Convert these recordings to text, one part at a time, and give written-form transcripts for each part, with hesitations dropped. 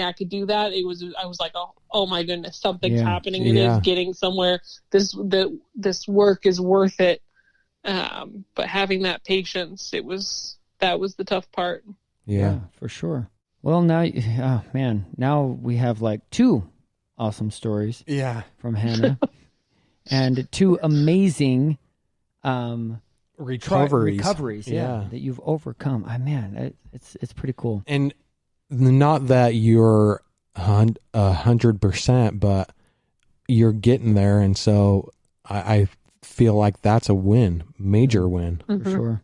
I could do that, I was like, oh my goodness, something's happening. It is getting somewhere. This work is worth it. But having that patience, that was the tough part. Yeah, for sure. Well, now, now we have like 2 awesome stories. From Hannah, and 2 amazing recoveries. That you've overcome. It's pretty cool. And not that you're 100%, but you're getting there, and so I feel like that's a win, major win. For sure.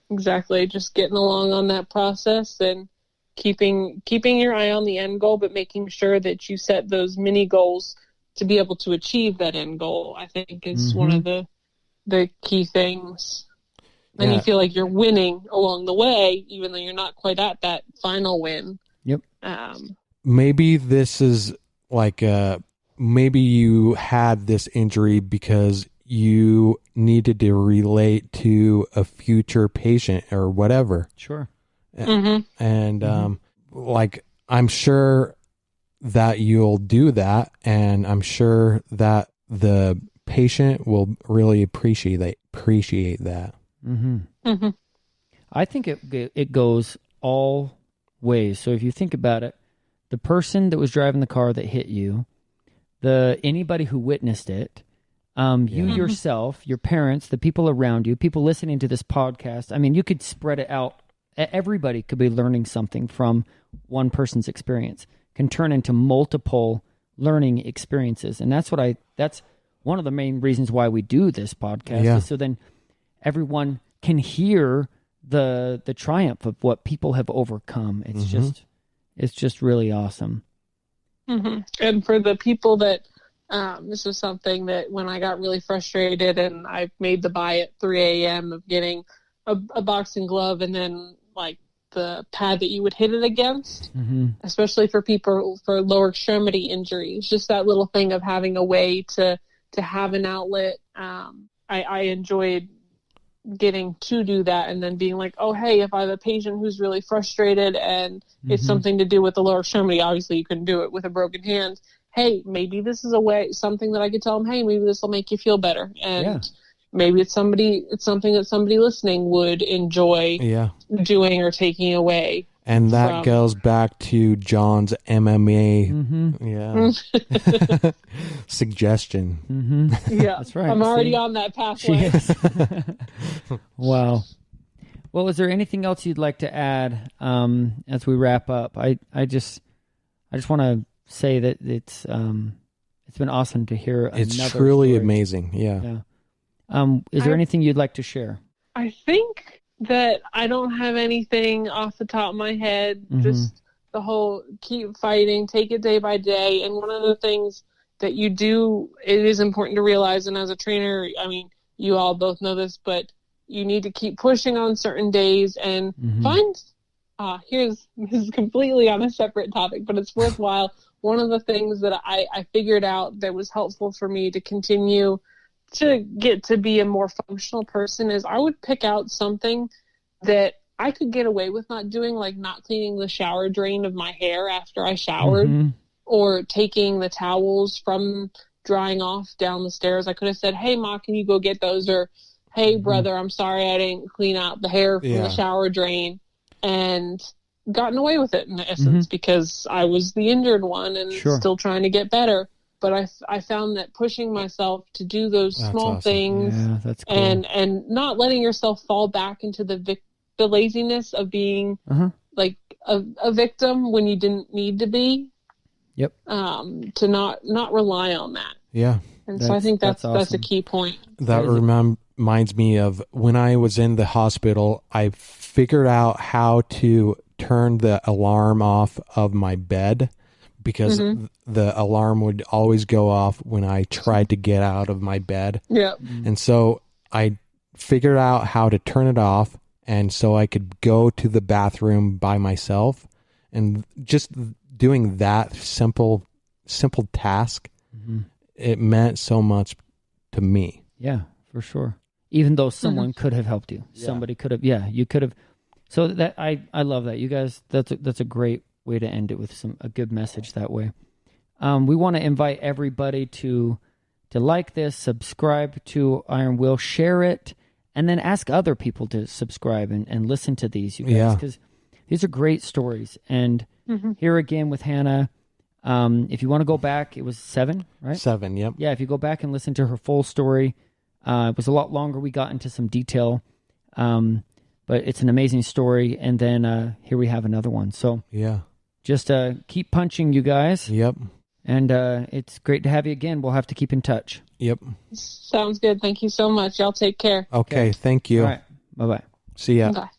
Exactly. Just getting along on that process and keeping your eye on the end goal, but making sure that you set those mini goals to be able to achieve that end goal, I think is one of the key things. Then you feel like you're winning along the way, even though you're not quite at that final win. Yep. Maybe this is like maybe you had this injury because you needed to relate to a future patient or whatever. Sure. And like, I'm sure that you'll do that, and I'm sure that the patient will really appreciate that. I think it goes all ways. So if you think about it, the person that was driving the car that hit you, anybody who witnessed it, you yourself, your parents, the people around you, people listening to this podcast. I mean, you could spread it out. Everybody could be learning something from one person's experience. Can turn into multiple learning experiences, and that's one of the main reasons why we do this podcast. Is so then everyone can hear the triumph of what people have overcome. It's just really awesome. And for the people that this was something that when I got really frustrated and I made the buy at 3 a.m. of getting a boxing glove and then like the pad that you would hit it against, especially for people for lower extremity injuries, just that little thing of having a way to have an outlet. I enjoyed getting to do that and then being like, oh, hey, if I have a patient who's really frustrated and it's something to do with the lower extremity, obviously you couldn't do it with a broken hand. Hey, maybe this is something that I could tell them, hey, maybe this will make you feel better. And maybe it's something that somebody listening would enjoy doing or taking away. And that goes back to John's MMA suggestion. Yeah, that's right. I'm already on that pathway. Wow. Well, is there anything else you'd like to add as we wrap up? I just want to say that it's been awesome to hear another It's truly story. Amazing. Yeah. Is there anything you'd like to share? I think that I don't have anything off the top of my head. Just the whole keep fighting, take it day by day. And one of the things that you do, it is important to realize, and as a trainer, I mean, you all both know this, but you need to keep pushing on certain days and find, this is completely on a separate topic, but it's worthwhile. One of the things that I figured out that was helpful for me to continue to get to be a more functional person is I would pick out something that I could get away with not doing, like not cleaning the shower drain of my hair after I showered or taking the towels from drying off down the stairs. I could have said, hey, Ma, can you go get those? Or, hey, brother, I'm sorry I didn't clean out the hair from the shower drain, and gotten away with it in essence because I was the injured one and still trying to get better. But I found that pushing myself to do those small things that's cool. and not letting yourself fall back into the laziness of being like a victim when you didn't need to be. Yep. To not rely on that. Yeah. And so I think that's awesome. That's a key point. That reminds me of when I was in the hospital, I figured out how to turn the alarm off of my bed, because the alarm would always go off when I tried to get out of my bed. Yeah. And so I figured out how to turn it off, and so I could go to the bathroom by myself. And just doing that simple task, it meant so much to me. Yeah, for sure. Even though someone could have helped you. Somebody could have, you could have. So that I love that. You guys, that's a great way to end it with a good message that way. We want to invite everybody to like this, subscribe to Iron Will, share it, and then ask other people to subscribe and listen to these, you guys, because these are great stories. And here again with Hannah, if you want to go back, it was 7, right? 7, yep. Yeah, if you go back and listen to her full story, it was a lot longer. We got into some detail, but it's an amazing story. And then here we have another one. So just keep punching, you guys. Yep. And it's great to have you again. We'll have to keep in touch. Yep. Sounds good. Thank you so much. Y'all take care. Okay. Thank you. All right. Bye-bye. See ya. Bye.